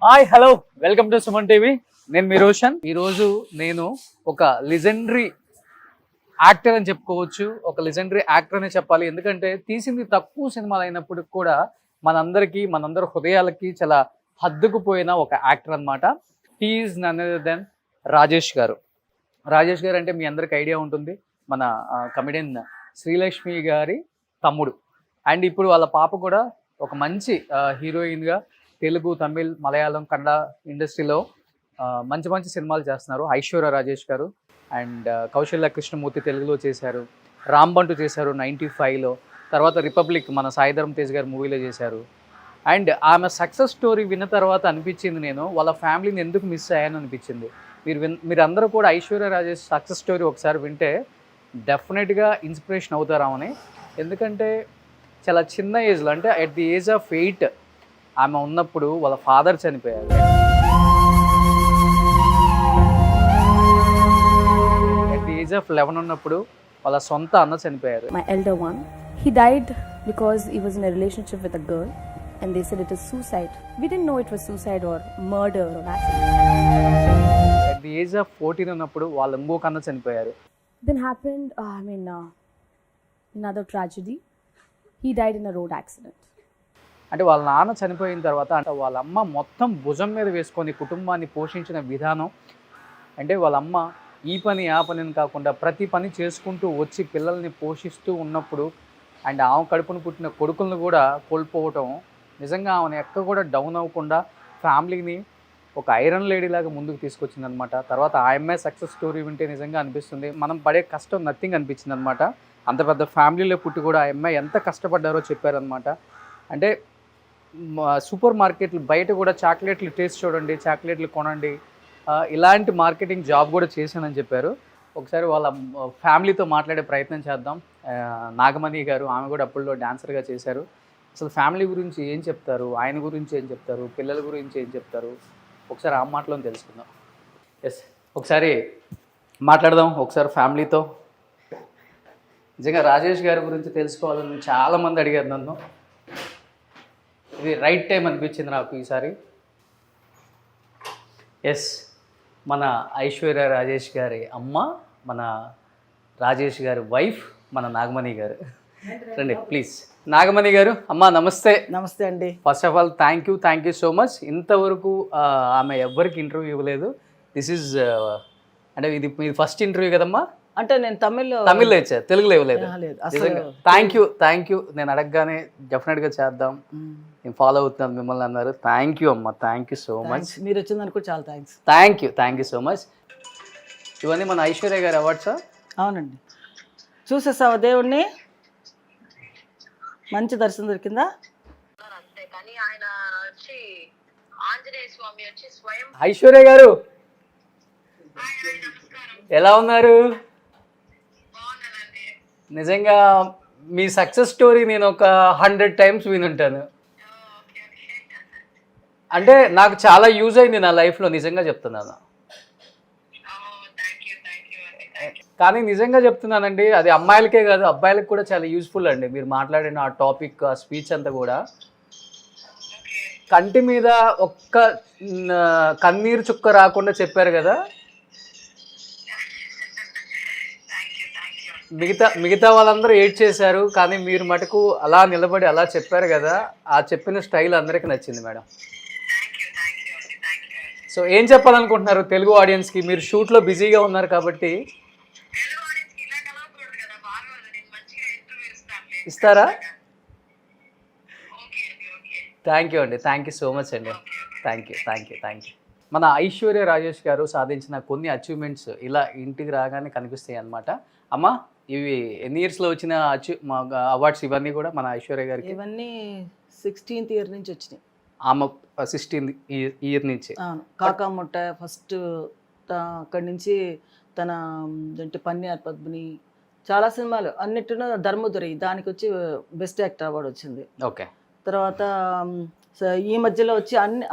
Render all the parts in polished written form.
Hi hello welcome to Suman TV. నేను మీ రోషన్. ఈరోజు నేను ఒక లెజెండరీ యాక్టర్ అని చెప్పుకోవచ్చు. ఒక లెజెండరీ యాక్టర్ అనే చెప్పాలి. ఎందుకంటే తీసింది తక్కువ సినిమాలు అయినప్పటికి కూడా మనందరి హృదయాలకి చాలా హద్దుకుపోయిన ఒక యాక్టర్ అనమాట. He is none other than Rajesh garu. Rajesh గారు అంటే మీ అందరికి ఐడియా ఉంటుంది, మన కమెడియన్ శ్రీలక్ష్మి గారి తమ్ముడు. అండ్ ఇప్పుడు వాళ్ళ పాప కూడా ఒక మంచి హీరోయిన్గా తెలుగు, తమిళ్, మలయాళం, కన్నడ ఇండస్ట్రీలో మంచి మంచి సినిమాలు చేస్తున్నారు ఐశ్వర్య రాజేష్ గారు. అండ్ కౌశల్య కృష్ణమూర్తి తెలుగులో చేశారు, రాంబంటు చేశారు 95లో, తర్వాత రిపబ్లిక్ మన సాయిధరం తేజ్ గారు మూవీలో చేశారు. అండ్ ఆమె సక్సెస్ స్టోరీ విన్న తర్వాత అనిపించింది, నేను వాళ్ళ ఫ్యామిలీని ఎందుకు మిస్ అయ్యాను అనిపించింది. మీరందరూ కూడా ఐశ్వర్య రాజేష్ సక్సెస్ స్టోరీ ఒకసారి వింటే డెఫినెట్గా ఇన్స్పిరేషన్ అవుతారామని. ఎందుకంటే చాలా చిన్న ఏజ్లో, అంటే అట్ ది ఏజ్ ఆఫ్ 8 ఆమె ఉన్నప్పుడు వాళ్ళ ఫాదర్ చనిపోయారు. అట్ ది ఏజ్ ఆఫ్ 11 ఉన్నప్పుడు వాళ్ళ సొంత అన్న చనిపోయారు. My elder one, he died because he was in a relationship with a girl and they said it is suicide. We didn't know it was suicide or murder or accident. At the age of 14 ఉన్నప్పుడు వాళ్ళ ఇంకొక అన్న చనిపోయారు. Then happened another tragedy. He died in a road accident. అంటే వాళ్ళ నాన్న చనిపోయిన తర్వాత అంటే వాళ్ళ అమ్మ మొత్తం భుజం మీద వేసుకొని కుటుంబాన్ని పోషించిన విధానం, అంటే వాళ్ళ అమ్మ ఈ పని ఆ పని అని కాకుండా ప్రతి పని చేసుకుంటూ వచ్చి పిల్లల్ని పోషిస్తూ ఉన్నప్పుడు అండ్ ఆమె కడుపును పుట్టిన కొడుకులను కూడా కోల్పోవటం, నిజంగా ఆమెను ఎక్క కూడా డౌన్ అవ్వకుండా ఫ్యామిలీని ఒక ఐరన్ లేడీ లాగా ముందుకు తీసుకొచ్చింది అనమాట. తర్వాత ఆ అమ్మాయి సక్సెస్ స్టోరీ వింటే నిజంగా అనిపిస్తుంది, మనం పడే కష్టం నథింగ్ అనిపించింది అనమాట. అంత పెద్ద ఫ్యామిలీలో పుట్టి కూడా ఆ అమ్మాయి ఎంత కష్టపడ్డారో చెప్పారనమాట. అంటే సూపర్ మార్కెట్లు బయట కూడా చాక్లెట్లు టేస్ట్ చూడండి, చాక్లెట్లు కొనండి, ఇలాంటి మార్కెటింగ్ జాబ్ కూడా చేశానని చెప్పారు. ఒకసారి వాళ్ళ ఫ్యామిలీతో మాట్లాడే ప్రయత్నం చేద్దాం. నాగమణి గారు, ఆమె కూడా అప్పుల్లో డాన్సర్గా చేశారు. అసలు ఫ్యామిలీ గురించి ఏం చెప్తారు, ఆయన గురించి ఏం చెప్తారు, పిల్లల గురించి ఏం చెప్తారు, ఒకసారి ఆ మాటలో తెలుసుకుందాం. ఎస్, ఒకసారి మాట్లాడదాం ఒకసారి ఫ్యామిలీతో. నిజంగా రాజేష్ గారి గురించి తెలుసుకోవాలని చాలామంది అడిగారు నన్ను. ఇది రైట్ టైం అనిపించింది నాకు ఈసారి. ఎస్, మన ఐశ్వర్య రాజేష్ గారి అమ్మ, మన రాజేష్ గారి వైఫ్, మన నాగమణి గారు. రండి ప్లీజ్. నాగమణి గారు, అమ్మ నమస్తే. నమస్తే అండి. First of all thank you so much. ఇంతవరకు ఆమె ఎవ్వరికి ఇంటర్వ్యూ ఇవ్వలేదు. దిస్ ఈజ్ అంటే ఇది మీ ఫస్ట్ ఇంటర్వ్యూ కదమ్మా? అంటే నేను తమిళ్లో ఇచ్చా, తెలుగులో ఇవ్వలేదు. Thank you. నేను అడగగానే డెఫినెట్గా చేద్దాం, నేను ఫాలో అవుతున్నాను మిమ్మల్ని అన్నారు. థ్యాంక్ యూ అమ్మ, థ్యాంక్ యూ సో మచ్. మీరు వచ్చిందని కూడా చాలా thanks. Thank you so much. ఇవన్నీ మన ఐశ్వర్య గారి అవార్డ్సా? అవునండి. చూసేసావా దేవుణ్ణి? మంచి దర్శనం దొరికిందా? ఐశ్వర్య గారు ఎలా ఉన్నారు? నిజంగా మీ సక్సెస్ స్టోరీ నేను ఒక 100 times వినుంటాను. అంటే నాకు చాలా యూజ్ అయింది నా లైఫ్లో, నిజంగా చెప్తున్నాను. కానీ నిజంగా చెప్తున్నానండి, అది అమ్మాయిలకే కాదు అబ్బాయిలకు కూడా చాలా యూజ్ఫుల్ అండి. మీరు మాట్లాడిన ఆ టాపిక్, ఆ స్పీచ్ అంతా కూడా కంటి మీద ఒక్క కన్నీరు చుక్క రాకుండా చెప్పారు కదా. మిగతా వాళ్ళందరూ ఏడ్ చేశారు, కానీ మీరు మటుకు అలా నిలబడి అలా చెప్పారు కదా, ఆ చెప్పిన స్టైల్ అందరికీ నచ్చింది మేడం. సో ఏం చెప్పాలనుకుంటున్నారు తెలుగు ఆడియన్స్కి? మీరు షూట్లో బిజీగా ఉన్నారు కాబట్టి ఇస్తారా? థ్యాంక్ యూ అండి, థ్యాంక్ యూ సో మచ్ అండి. Thank you. మన ఐశ్వర్య రాజేష్ గారు సాధించిన కొన్ని అచీవ్మెంట్స్ ఇలా ఇంటికి రాగానే కనిపిస్తాయి అన్నమాట. అమ్మ, ఇవి ఎన్ని ఇయర్స్లో వచ్చిన అవార్డ్స్ ఇవన్నీ కూడా మన ఐశ్వర్య గారికి? ఇవన్నీ 16th year నుంచి వచ్చినాయి. ఆమె 16th year నుంచి. కాకాముట్ట ఫస్ట్, అక్కడి నుంచి తన పన్యార్ పద్మిని, చాలా సినిమాలు అన్నిటిలో ధర్మదురై దానికి వచ్చి బెస్ట్ యాక్టర్ అవార్డు వచ్చింది. ఓకే. తర్వాత ఈ మధ్యలో వచ్చి అన్ని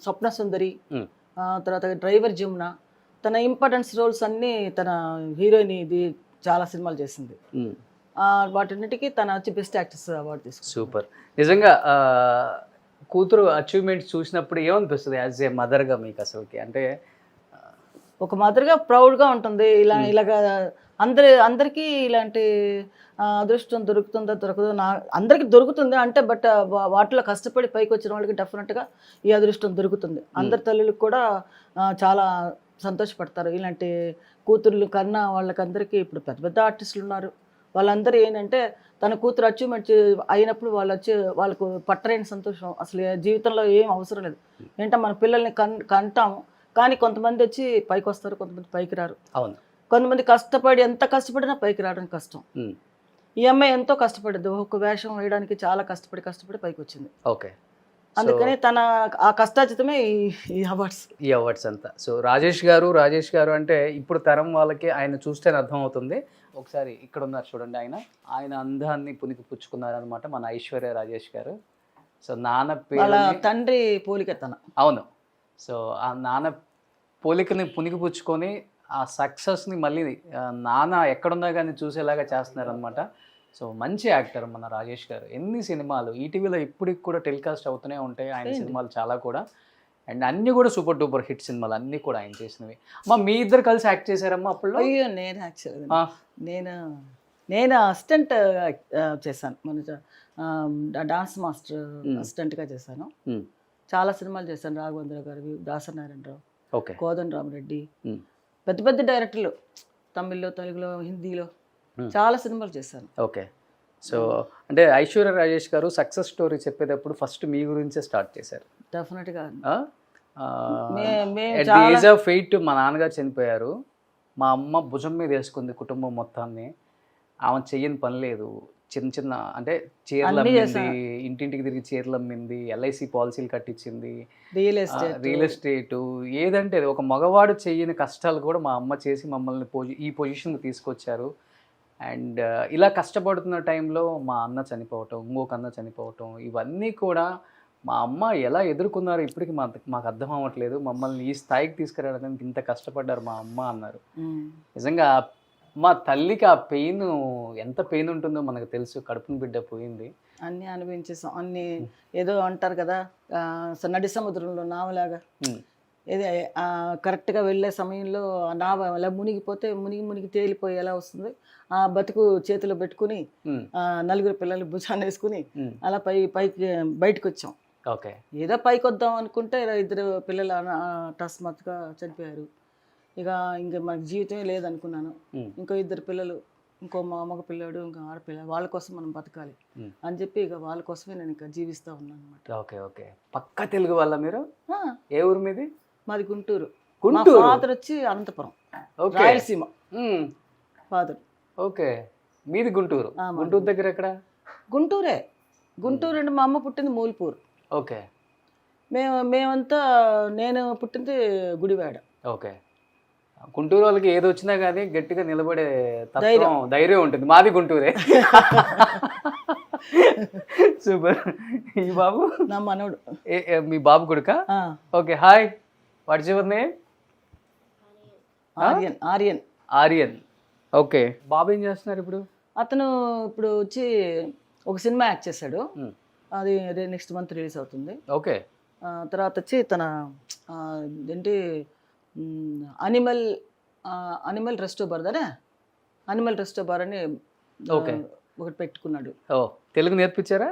స్వప్న సుందరి, తర్వాత డ్రైవర్ జమున, తన ఇంపార్టెన్స్ రోల్స్ అన్నీ తన హీరోయిన్ ఇది చాలా సినిమాలు చేసింది. వాటన్నిటికీ తన వచ్చి బెస్ట్ యాక్ట్రెస్ అవార్డు తీసుకుంది. సూపర్. నిజంగా కూతురు అచీవ్మెంట్స్ చూసినప్పుడు ఏమనిపిస్తుంది యాజ్ ఏ మదర్గా మీకు అసలుకి? అంటే ఒక మదర్గా ప్రౌడ్గా ఉంటుంది. ఇలాగా అందరికీ ఇలాంటి అదృష్టం దొరుకుతుందో దొరకదో అందరికీ దొరుకుతుంది అంటే, బట్ వాటిలో కష్టపడి పైకి వచ్చిన వాళ్ళకి డెఫినెట్గా ఈ అదృష్టం దొరుకుతుంది. అందరి తల్లులకు కూడా చాలా సంతోషపడతారు ఇలాంటి కూతుర్లు కన్నా. వాళ్ళకందరికీ ఇప్పుడు పెద్ద పెద్ద ఆర్టిస్టులు ఉన్నారు, వాళ్ళందరూ ఏంటంటే తన కూతురు అచీవ్మెంట్ అయినప్పుడు వాళ్ళకు పట్టలేని సంతోషం. అసలు జీవితంలో ఏం అవసరం లేదు. ఏంటంటే మన పిల్లల్ని కంటాము, కానీ కొంతమంది వచ్చి పైకి వస్తారు, కొంతమంది పైకి రారు. అవును, కొంతమంది ఎంత కష్టపడినా పైకి రావడం కష్టం. ఈ అమ్మాయి ఎంతో కష్టపడింది, ఒక వేషం వేయడానికి చాలా కష్టపడి పైకి వచ్చింది. ఓకే, అందుకని తన ఆ కష్టాజితమే ఈ అవార్డ్స్ అంతా. సో రాజేష్ గారు అంటే ఇప్పుడు తరం వాళ్ళకి ఆయన చూస్తేనే అర్థం అవుతుంది. ఒకసారి ఇక్కడ ఉన్నారు చూడండి, ఆయన అందాన్ని పునికి పుచ్చుకున్నారనమాట మన ఐశ్వర్య రాజేష్ గారు. సో నాన్న వాళ్ళ తండ్రి పోలిక తన. అవును, సో ఆ నాన్న పోలికని పునికి పుచ్చుకొని ఆ సక్సెస్ని మళ్ళీ నాన్న ఎక్కడున్నా కానీ చూసేలాగా చేస్తున్నారనమాట. సో మంచి యాక్టర్ మన రాజేష్ గారు. ఎన్ని సినిమాలు ఈటీవీలో ఇప్పటికి కూడా టెలికాస్ట్ అవుతూనే ఉంటాయి ఆయన సినిమాలు చాలా కూడా. అండ్ అన్నీ కూడా సూపర్ డూపర్ హిట్ సినిమాలు అన్నీ కూడా ఆయన చేసినవి. అమ్మా మీ ఇద్దరు కలిసి యాక్ట్ చేశారమ్మా అప్పుడు? అయ్యో నేను యాక్చువల్గా నేను అసిస్టెంట్ చేశాను, మన డాన్స్ మాస్టర్ అసిస్టెంట్గా చేశాను. చాలా సినిమాలు చేశాను, రాఘవేంద్ర గారివి, దాసనారాయణరావు, ఓకే, కోదండరామరెడ్డి, పెద్ద పెద్ద డైరెక్టర్లు, తమిళ్లో, తెలుగులో, హిందీలో చాలా సినిమాలు చేశాను. ఓకే, సో అంటే ఐశ్వర్య రాజేష్ గారు సక్సెస్ స్టోరీ చెప్పేటప్పుడు ఫస్ట్ మీ గురించే స్టార్ట్ చేశారు. డెఫినెట్గా ఏజ్ ఆఫ్ 8 మా నాన్నగారు చనిపోయారు. మా అమ్మ భుజం మీద వేసుకుంది కుటుంబం మొత్తాన్ని. ఆమె చెయ్యని పని లేదు. చిన్న అంటే చీరలు అమ్మింది, ఇంటింటికి తిరిగి చీరలు అమ్మింది, ఎల్ఐసి పాలసీలు కట్టించింది, రియల్ ఎస్టేట్, ఏదంటే ఒక మగవాడు చెయ్యని కష్టాలు కూడా మా అమ్మ చేసి మమ్మల్ని ఈ పొజిషన్కి తీసుకొచ్చారు. అండ్ ఇలా కష్టపడుతున్న టైంలో మా అన్న చనిపోవటం, ఇంకొక అన్న చనిపోవటం, ఇవన్నీ కూడా మా అమ్మ ఎలా ఎదుర్కొన్నారు ఇప్పటికి మాకు అర్థం అవ్వట్లేదు. మమ్మల్ని ఈ స్థాయికి తీసుకురావడానికి ఇంత కష్టపడ్డారు మా అమ్మ అన్నారు. నిజంగా మా తల్లికి ఆ పెయిన్, ఎంత పెయిన్ ఉంటుందో మనకు తెలుసు. కడుపుని బిడ్డ పోయింది, అన్నీ అనుభవించేసాం. అన్నీ ఏదో అంటారు కదా, నడి సముద్రంలో నావలాగా, ఏది కరెక్ట్గా వెళ్ళే సమయంలో ఆ నావ అలా మునిగిపోతే మునిగి తేలిపోయి ఎలా వస్తుంది, ఆ బతుకు చేతిలో పెట్టుకుని నలుగురు పిల్లలు భుజాన్ని వేసుకుని అలా పైకి బయటకు వచ్చాం. ఓకే, ఏదో పైకి వద్దాం అనుకుంటే 2 పిల్లలు అకస్మాత్తుగా చనిపోయారు. ఇంకా మనకి జీవితమే లేదనుకున్నాను. ఇంకో 2 పిల్లలు, ఇంకో మగ పిల్లాడు, ఇంకో ఆడపిల్ల, వాళ్ళ కోసం మనం బతకాలి అని చెప్పి వాళ్ళ కోసమే నేను ఇంకా జీవిస్తూ ఉన్నాను అనమాట. ఓకే ఓకే, పక్కా తెలుగు వాళ్ళ మీరు? ఏ ఊరు మీది? మాది గుంటూరు. ఫాదర్ వచ్చి అనంతపురం, రాయలసీమ ఫాదర్. ఓకే, మీది గుంటూరు. గుంటూరు దగ్గర ఎక్కడ? గుంటూరే. గుంటూరు అంటే మా అమ్మ పుట్టింది మూల్పూర్. ఓకే, మేమంతా నేను పుట్టింది గుడివాడ. ఓకే, గుంటూరు వాళ్ళకి ఏది వచ్చినా కానీ గట్టిగా నిలబడే ధైర్యం ఉంటుంది. మాది గుంటూరే. సూపర్. ఈ బాబు నా మనవడు. మీ బాబు కొడుకా? Okay, hi, what's your name? Aryan. Okay, బాబు ఏం చేస్తున్నారు ఇప్పుడు? అతను ఇప్పుడు వచ్చి ఒక సినిమా యాక్ట్ చేశాడు, అది నెక్స్ట్ మంత్ రిలీజ్ అవుతుంది. ఓకే, తర్వాత వచ్చి తన ఏంటి అనిమల్ రెస్టో బార్ అని ఒకటి పెట్టుకున్నాడు. తెలుగు నేర్పించారా?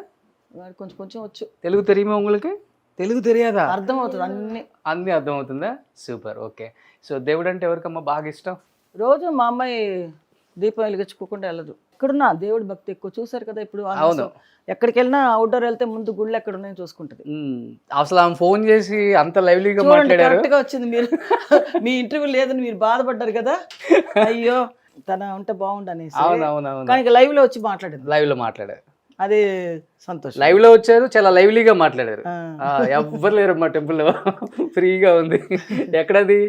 కొంచెం కొంచెం వచ్చు. తెలుగు తెలియమా உங்களுக்கு? తెలుగు తెలియదా? అర్థం అవుతుంది, అన్ని అర్థం అవుతుందా? సూపర్. ఓకే, సో దేవుడు అంటే ఎవరికమ్మా బాగా ఇష్టం? రోజు మా అమ్మాయి దీపం వెలిగించుకోకుండా వెళ్ళదు. ఇక్కడున్న దేవుడి భక్తి ఎక్కువ. చూసారు కదా ఇప్పుడు, ఎక్కడికి వెళ్ళినా అవుట్డోర్ వెళ్తే ముందు గుళ్ళు ఎక్కడ ఉన్నాయో చూసుకుంటది. అసలు ఆమె ఫోన్ చేసి అంత లైవ్లీగా మాట్లాడారు. కరెక్ట్గా వచ్చింది. మీరు మీ ఇంటర్వ్యూ లేదని మీరు బాధపడ్డారు కదా, అయ్యో తన ఉంటే బాగుండనేసి. కానీ లైవ్ లో వచ్చి మాట్లాడారు. లైవ్ లో మాట్లాడారు, అదే సంతోషం. లైవ్ లో వచ్చారు, చాలా లైవ్లీగా మాట్లాడారు. ఎవ్వరు లేరు మా టెంపుల్లో, ఫ్రీగా ఉంది. ఎక్కడది?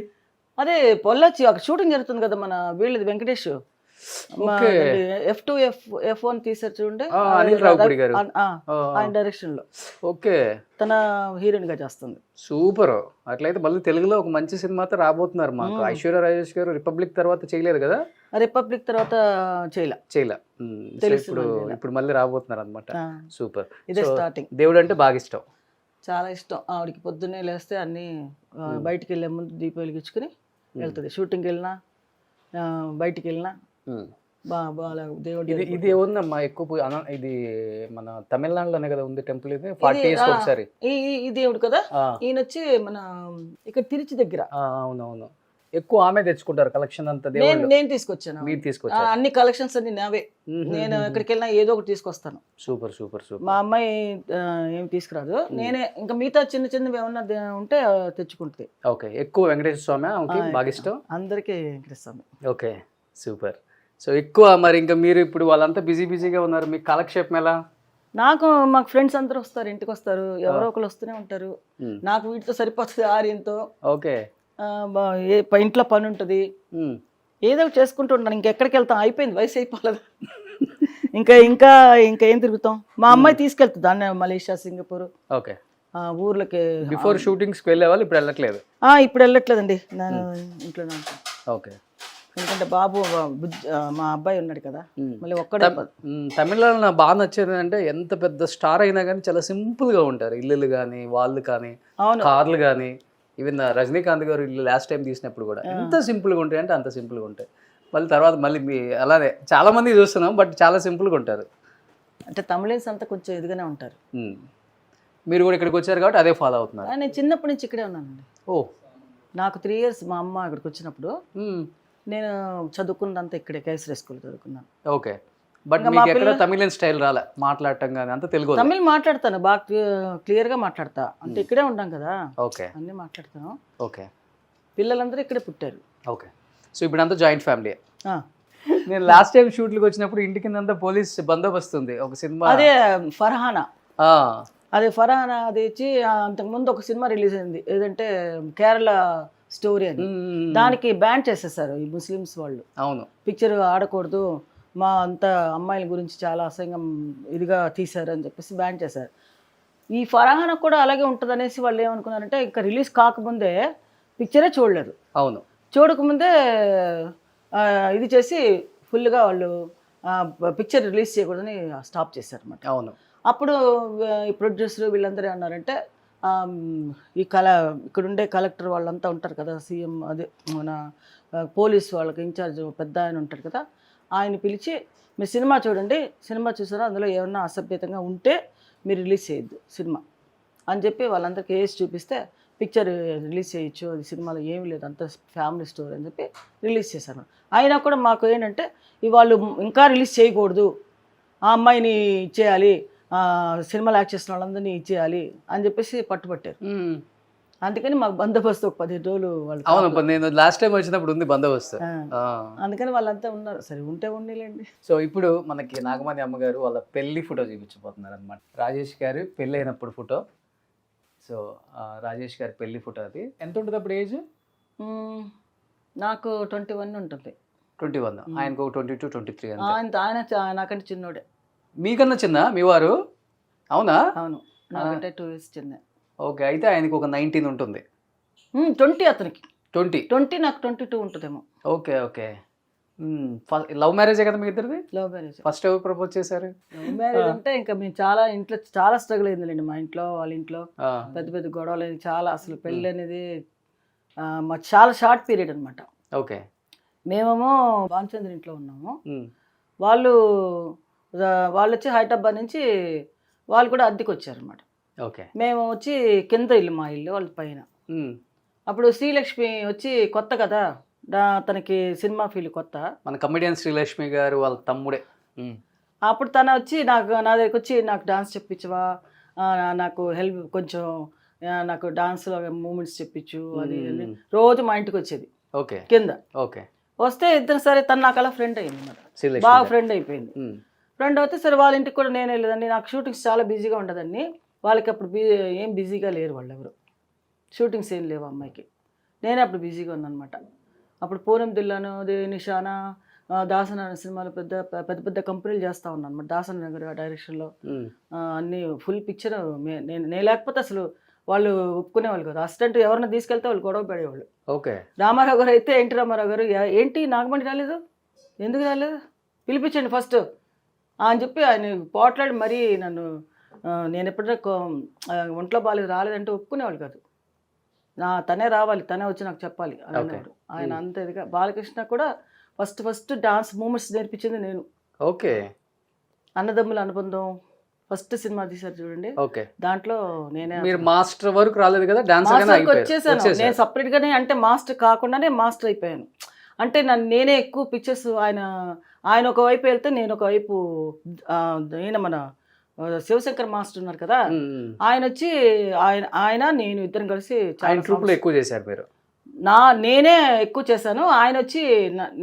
అదే పొల్లొచ్చి అక్కడ షూటింగ్ జరుగుతుంది కదా, మన వీళ్ళది వెంకటేష్ F2 F1 తీసారు చూడండి, అనిల్ రావుపూడి గారు, ఆయన డైరెక్షన్ లో. ఓకే, తన హీరోయిన్ గా చేస్తుంది. సూపర్. అట్లయితే మళ్ళీ తెలుగులో ఒక మంచి సినిమాతో రాబోతున్నారు మాకు. ఐశ్వర్య రాజేష్ గారు రిపబ్లిక్ తర్వాత చేయలేరు కదా? రిపబ్లిక్ తర్వాత చేయలే. ఇప్పుడు మళ్ళీ రాబోతున్నారు అనమాట. సూపర్. ఇదే స్టార్టింగ్. దేవుడు అంటే బాగా ఇష్టం. చాలా ఇష్టం ఆవిడకి. పొద్దున్నే లేస్తే అన్నీ బయటికి వెళ్ళే ముందు దీపం వెలిగించుకుని వెళ్తుంది. షూటింగ్కి వెళ్ళినా బయటికి వెళ్ళినా బాగా దేవుడి ఇది ఏముందమ్మా ఎక్కువ ఇది మన తమిళనాడులోనే కదా ఉంది టెంపుల్, ఇది 40 years ఒకసారి. ఈ దేవుడు కదా, ఈయన వచ్చి మన ఇక్కడ తిరుచి దగ్గర. అవునవును, ఎక్కువ ఆమె తెచ్చుకుంటారు కలెక్షన్ అంతా. నేను తీసుకొచ్చాను, మీరు తీసుకొచ్చారు? అన్ని కలెక్షన్స్ అన్ని నావే. నేను ఎక్కడికి వెళ్ళినా ఏదో ఒకటి తీసుకొస్తాను. Super super super. మా అమ్మాయి ఏం తీసుకురాదు, నేనే ఇంకా మిగతా చిన్న చిన్నవి ఏమన్నా ఉంటే తెచ్చుకుంటుంది. ఓకే, ఎక్కువ వెంకటేశ్వర స్వామి ఓకే బాగా ఇష్టం అందరికీ Venkateswara Swami. Okay super. So ఎక్కువ మరి ఇంకా మీరు ఇప్పుడు వాళ్ళంతా బిజీగా ఉన్నారు, మీకు కాలక్షేపం ఎలా? మాకు ఫ్రెండ్స్ అందరూ వస్తారు, ఇంటికి వస్తారు, ఎవరో ఒకరు వస్తూనే ఉంటారు. నాకు వీటితో సరిపోతుంది ఆర్యంతో. ఓకే, ఇంట్లో పని ఉంటుంది, ఏదో ఒకటి చేసుకుంటూ ఉంటాను. ఇంకెక్కడికి వెళ్తాం, అయిపోయింది వయసు అయిపోలేదు. ఇంకా ఇంకా ఇంకా ఏం తిరుగుతాం. మా అమ్మాయి తీసుకెళ్తుంది దాన్ని మలేషియా, సింగపూర్ ఓకే ఊర్లకి. బిఫోర్ షూటింగ్స్కి వెళ్ళేవాళ్ళు, ఇప్పుడు వెళ్ళట్లేదు? ఇప్పుడు వెళ్ళట్లేదండి, నేను ఇంట్లో. ఓకే, ఎందుకంటే బాబు మా అబ్బాయి ఉన్నాడు కదా, మళ్ళీ ఒక్కడే. తమిళనాడులో నాకు బాగా నచ్చేది అంటే ఎంత పెద్ద స్టార్ అయినా కానీ చాలా సింపుల్ గా ఉంటారు, ఇల్లులు కానీ వాళ్ళు కానీ కార్లు కానీ. ఈవెన్ రజనీకాంత్ గారు ఇల్లు లాస్ట్ టైం తీసినప్పుడు కూడా ఎంత సింపుల్ గా ఉంటాయి అంటే అంత సింపుల్ గా ఉంటాయి. మళ్ళీ తర్వాత మళ్ళీ అలానే చాలా మంది చూస్తున్నాం, బట్ చాలా సింపుల్ గా ఉంటారు. అంటే తమిళన్స్ అంతా కొంచెం ఎదుగానే ఉంటారు. మీరు కూడా ఇక్కడికి వచ్చారు కాబట్టి అదే ఫాలో అవుతున్నారు? నేను చిన్నప్పటి నుంచి ఇక్కడే ఉన్నానండి. ఓ, నాకు 3 years మా అమ్మ ఇక్కడికి వచ్చినప్పుడు నేను చదువుకున్నదంతా ఇక్కడే, కేసరి స్కూల్ చదువుకున్నాను. ఓకే, బట్ మీకు ఎక్కడ తమిళన్ స్టైల్ రాలే మాట్లాడటం కానీ? అంత తెలుగు? తమిళ్ మాట్లాడతాను, బాగా క్లియర్గా మాట్లాడతా. అంటే ఇక్కడే ఉంటాం కదా, ఓకే, అన్నీ మాట్లాడతాను. ఓకే, పిల్లలందరూ ఇక్కడే పుట్టారు. ఓకే, సో ఇప్పుడు అంతా జాయింట్ ఫ్యామిలీ. నేను లాస్ట్ టైం షూట్లకు వచ్చినప్పుడు ఇంటి కింద పోలీస్ బందోబస్తు ఉంది. ఒక సినిమా అదే ఫర్హానా, అదే ఫర్హానా అది ఇచ్చి అంతకుముందు ఒక సినిమా రిలీజ్ అయింది, ఏదంటే కేరళ స్టోరీ అని. దానికి బ్యాన్ చేసేసారు ఈ ముస్లిమ్స్ వాళ్ళు. అవును, పిక్చర్ ఆడకూడదు, మా అంతా అమ్మాయిల గురించి చాలా అసహ్యంగా ఇదిగా తీశారు అని చెప్పేసి బ్యాన్ చేశారు. ఈ ఫర్హానా కూడా అలాగే ఉంటుంది అనేసి వాళ్ళు ఏమనుకున్నారంటే ఇంకా రిలీజ్ కాకముందే పిక్చరే చూడలేదు. అవును, చూడకముందే ఇది చేసి ఫుల్గా వాళ్ళు పిక్చర్ రిలీజ్ చేయకూడదని స్టాప్ చేశారు అన్నమాట. అవును, అప్పుడు ఈ ప్రొడ్యూసర్ వీళ్ళందరూ ఏమన్నారంటే ఇక్కడుండే కలెక్టర్ వాళ్ళంతా ఉంటారు కదా, సీఎం అదే మన పోలీస్ వాళ్ళకి ఇన్ఛార్జ్ పెద్ద ఆయన ఉంటారు కదా, ఆయన పిలిచి మీరు సినిమా చూడండి, సినిమా చూసారా అందులో ఏమన్నా అసభ్యతంగా ఉంటే మీరు రిలీజ్ చేయొద్దు సినిమా అని చెప్పి వాళ్ళందరికీ వేసి చూపిస్తే పిక్చర్ రిలీజ్ చేయొచ్చు, అది సినిమాలో ఏమీ లేదు, అంత ఫ్యామిలీ స్టోరీ అని చెప్పి రిలీజ్ చేశాను. అయినా కూడా మాకు ఏంటంటే వాళ్ళు ఇంకా రిలీజ్ చేయకూడదు, ఆ అమ్మాయిని ఇచ్చేయాలి, సినిమాలు యాక్ట్ చేసిన వాళ్ళందరినీ ఇచ్చేయాలి అని చెప్పేసి పట్టుబట్టారు. అందుకని మాకు బందోబస్తు ఒక 15 రోజులు వాళ్ళు. అవును, నేను లాస్ట్ టైం వచ్చినప్పుడు ఉంది బందోబస్తు. అందుకని వాళ్ళంతా ఉన్నారు, సరే ఉంటే ఉండేలేండి. సో ఇప్పుడు మనకి నాగమణి అమ్మగారు వాళ్ళ పెళ్లి ఫోటో చూపించబోతున్నారు అనమాట. రాజేష్ గారు పెళ్ళి అయినప్పుడు ఫోటో. సో రాజేష్ గారి పెళ్లి ఫోటో. అది ఎంత ఉంటుంది అప్పుడు ఏజ్? నాకు 21 ఉంటుంది. 21, ఆయనకు 22, 23. ఆయన నాకంటే చిన్నోడే. మీకన్నా చిన్న మీ వారు? అవునా? అవును, నాకంటే 2 years చిన్న. ఓకే, అయితే ఆయనకు ఒక 19 ఉంటుంది. 20 అతనికి. 20 నాకు 22 ఉంటుందేమో. Okay okay. లవ్ మ్యారేజే కదా మీ ఇద్దరిది? Love marriage. ఫస్ట్ ఎవరు ప్రపోజ్ చేశారు? లవ్ మ్యారేజ్ అంటే ఇంకా మేము చాలా ఇంట్లో చాలా స్ట్రగుల్ అయిందిలేండి. మా ఇంట్లో వాళ్ళ ఇంట్లో పెద్ద పెద్ద గొడవలు అనేది చాలా. అసలు పెళ్ళి అనేది మాకు చాలా షార్ట్ పీరియడ్ అనమాట. ఓకే, మేమేమో భానుచంద్ర ఇంట్లో ఉన్నాము, వాళ్ళు వచ్చి హైదరాబాద్ నుంచి వాళ్ళు కూడా అద్దెకి వచ్చారు అనమాట. ఓకే, మేము వచ్చి కింద ఇల్లు, మా ఇల్లు వాళ్ళ పైన. అప్పుడు శ్రీలక్ష్మి వచ్చి కొత్త కదా, తనకి సినిమా ఫీల్డ్ కొత్త. మన కమెడియన్ శ్రీలక్ష్మి గారు వాళ్ళ తమ్ముడే. అప్పుడు తన వచ్చి నా దగ్గరికి వచ్చి నాకు డాన్స్ చెప్పించవా, నాకు హెల్ప్ కొంచెం, నాకు డాన్స్లో మూమెంట్స్ చెప్పించు అది రోజు మా ఇంటికి వచ్చేది. ఓకే, కింద. ఓకే, వస్తే ఇద్దరు సరే తను నాకు అలా ఫ్రెండ్ అయింది అన్నమాట, బాగా ఫ్రెండ్ అయిపోయింది. ఫ్రెండ్ అయితే సరే వాళ్ళ ఇంటికి కూడా నేను వెళ్ళేదండి. నాకు షూటింగ్స్ చాలా బిజీగా ఉండదండి, వాళ్ళకి అప్పుడు ఏం బిజీగా లేరు వాళ్ళు ఎవరు, షూటింగ్స్ ఏం లేవు అమ్మాయికి. నేనే అప్పుడు బిజీగా ఉన్నాను అనమాట. అప్పుడు పూనం దిల్లాను, నిషానా, దాసన్ అనే సినిమాలు పెద్ద పెద్ద పెద్ద కంపెనీలు చేస్తూ ఉన్నాను అనమాట. దాసన్ గారు డైరెక్షన్లో అన్ని ఫుల్ పిక్చర్. నేను లేకపోతే అసలు వాళ్ళు ఒప్పుకునేవాళ్ళు కదా. అసిస్టెంట్ ఎవరైనా తీసుకెళ్తే వాళ్ళు గొడవ పడేవాళ్ళు. ఓకే, రామారావు గారు అయితే ఎన్టీ రామారావు గారు ఏంటి నాగమణి రాలేదు, ఎందుకు రాలేదు, పిలిపించండి ఫస్ట్ అని చెప్పి ఆయన పోట్లాడి మరీ నన్ను నేను ఎప్పుడైనా ఒంట్లో బాగాలేదు రాలేదంటే ఒప్పుకునేవాళ్ళు కాదు. తనే రావాలి, తనే వచ్చి నాకు చెప్పాలి అని అనేవాడు. ఆయన అంత ఇదిగా. బాలకృష్ణ కూడా ఫస్ట్ డాన్స్ మూమెంట్స్ నేర్పించింది నేను. ఓకే. అన్నదమ్ముల అనుబంధం ఫస్ట్ సినిమా తీశారు చూడండి, ఓకే. దాంట్లో నేనే మీరు మాస్టర్ వరకు రాలేదు కదా, మాస్టర్కి వచ్చేసాను నేను సపరేట్ గానే. అంటే మాస్టర్ కాకుండానే మాస్టర్ అయిపోయాను. అంటే నేనే ఎక్కువ పిక్చర్స్, ఆయన ఒకవైపు వెళ్తే నేను ఒకవైపు, ఈయన మన శివశంకర్ మాస్టర్ ఉన్నారు కదా, ఆయన వచ్చి ఆయన నేను ఇద్దరం కలిసి ఆయన ట్రూప్లో ఎక్కువ చేశారు మీరు. నేనే ఎక్కువ చేశాను. ఆయన వచ్చి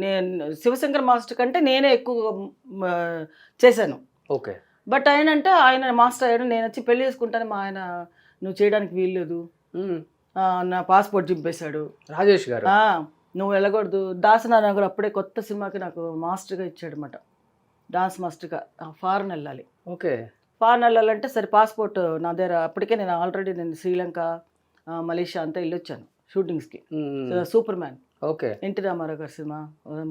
నేను శివశంకర్ మాస్టర్ కంటే నేనే ఎక్కువ చేశాను. ఓకే. బట్ ఆయన మాస్టర్ అయ్యాడు, నేను వచ్చి పెళ్లి చేసుకుంటాను, మా ఆయన నువ్వు చేయడానికి వీల్లేదు, నా పాస్పోర్ట్ చింపేశాడు రాజేష్ గారు, నువ్వు వెళ్ళకూడదు. దాసనారాయణ గారు అప్పుడే కొత్త సినిమాకి నాకు మాస్టర్గా ఇచ్చాడు అనమాట, డాన్స్ మాస్టర్గా. ఫారెన్ వెళ్ళాలి. ఓకే. ఫారెన్ వెళ్ళాలంటే సరే పాస్పోర్ట్ నా దగ్గర అప్పటికే నేను ఆల్రెడీ శ్రీలంక, మలేషియా అంతా వెళ్ళొచ్చాను షూటింగ్స్కి. Super man, okay, NT Rama Rao గారి సినిమా,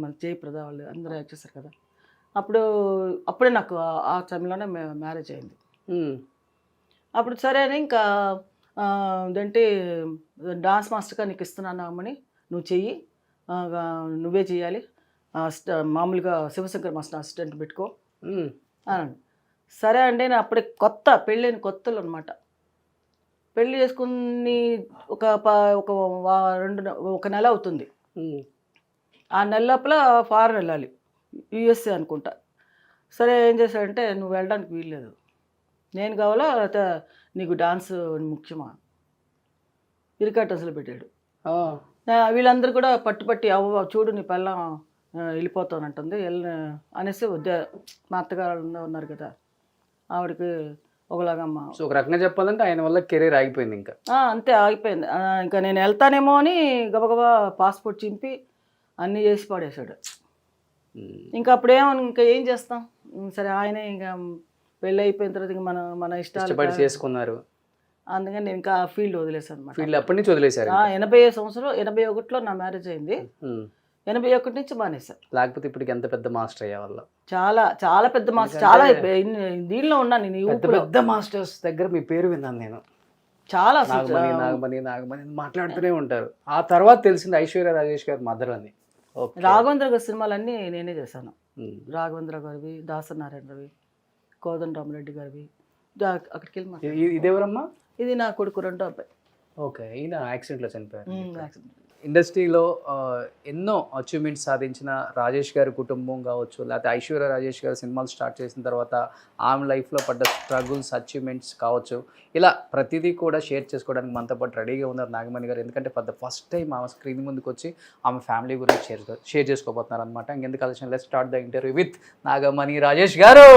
మన జయప్రద వాళ్ళు అందరూ యాక్ట్ చేశారు కదా. అప్పుడే నాకు ఆ టైంలోనే మ్యారేజ్ అయింది. అప్పుడు సరే అని ఇంకా ఏంటంటే డాన్స్ మాస్టర్గా నీకు ఇస్తున్నాను అమ్మని, నువ్వు చెయ్యి, నువ్వే చెయ్యాలి, మామూలుగా శివశంకర్ మాస్టర్ అసిస్టెంట్ పెట్టుకో అన్నాడు. సరే అండి. నేను అప్పుడే పెళ్ళైన కొత్తలు అనమాట. పెళ్ళి చేసుకుని ఒక నెల అవుతుంది. ఆ నెల లోపల ఫారెన్ వెళ్ళాలి, యుఎస్ఏ అనుకుంటా. సరే ఏం చేశాడంటే, నువ్వు వెళ్ళడానికి వీల్లేదు, నేను కావాలా లేకపోతే నీకు డాన్స్ ముఖ్యమా, ఇరికాట్ అసలు పెట్టాడు. వీళ్ళందరూ కూడా పట్టుపట్టి అవ్వ చూడు నీ పిల్లం వెళ్ళిపోతానంటుంది అనేసి వద్దే. మా అత్తగారు ఉన్నారు కదా, ఆవిడకి ఒకలాగమ్మ. సో ఒక రకంగా చెప్పాలంటే ఆయన వల్ల కెరీర్ ఆగిపోయింది. ఇంకా అంతే ఆగిపోయింది. ఇంకా నేను వెళ్తానేమో అని గబగబా పాస్పోర్ట్ చింపి అన్నీ చేసి పడేశాడు. ఇంకా ఇంకా ఏం చేస్తాం. సరే ఆయనే ఇంకా పెళ్ళి అయిపోయిన తర్వాత ఇంకా మన ఇష్టాలు చేసుకున్నారు. అందుకని నేను ఇంకా ఫీల్డ్ వదిలేసాను అనమాట. ఫీల్డ్ అప్పటి నుంచి వదిలేశారు. 81లో నా మ్యారేజ్ అయింది. 81 నుంచి మానేశాను. లేకపోతే ఇప్పటికి ఎంత పెద్ద మాస్టర్ అయ్యేవాళ్ళ. చాలా పెద్ద మాస్టర్, చాలా దీనిలో ఉన్నాను నేను. పెద్ద మాస్టర్స్ దగ్గర మీ పేరు విన్నాను నేను. చాలా నాగమణి మాట్లాడుతూనే ఉంటారు. ఆ తర్వాత తెలిసింది ఐశ్వర్య రాజేష్ గారు మదర్ అని. రాఘవేంద్ర గారి సినిమాలన్నీ నేనే చేశాను. రాఘవేంద్ర గారివి, దాసనారాయణ గారివి, కోదండరామరెడ్డి గారివి. అక్కడికి వెళ్ళి ఇదేవరమ్మా? ఇది నా కొడుకు రెండో అబ్బాయి. ఓకే. ఈయన యాక్సిడెంట్లో చనిపోయారు. ఇండస్ట్రీలో ఎన్నో అచీవ్మెంట్స్ సాధించిన రాజేష్ గారి కుటుంబం కావచ్చు, లేకపోతే ఐశ్వర్య రాజేష్ గారు సినిమాలు స్టార్ట్ చేసిన తర్వాత ఆమె లైఫ్లో పడ్డ స్ట్రగుల్స్, అచీవ్మెంట్స్ కావచ్చు, ఇలా ప్రతిదీ కూడా షేర్ చేసుకోవడానికి మనతో పాటు రెడీగా ఉన్నారు నాగమణి గారు. ఎందుకంటే ఫర్ ద ఫస్ట్ టైం ఆమె స్క్రీన్ ముందుకు వచ్చి ఆమె ఫ్యామిలీ గురించి షేర్ చేసుకోబోతున్నారు అనమాట. ఇంకెందుకు ఆలోచన, let's start the interview with Nagamani Rajesh గారు.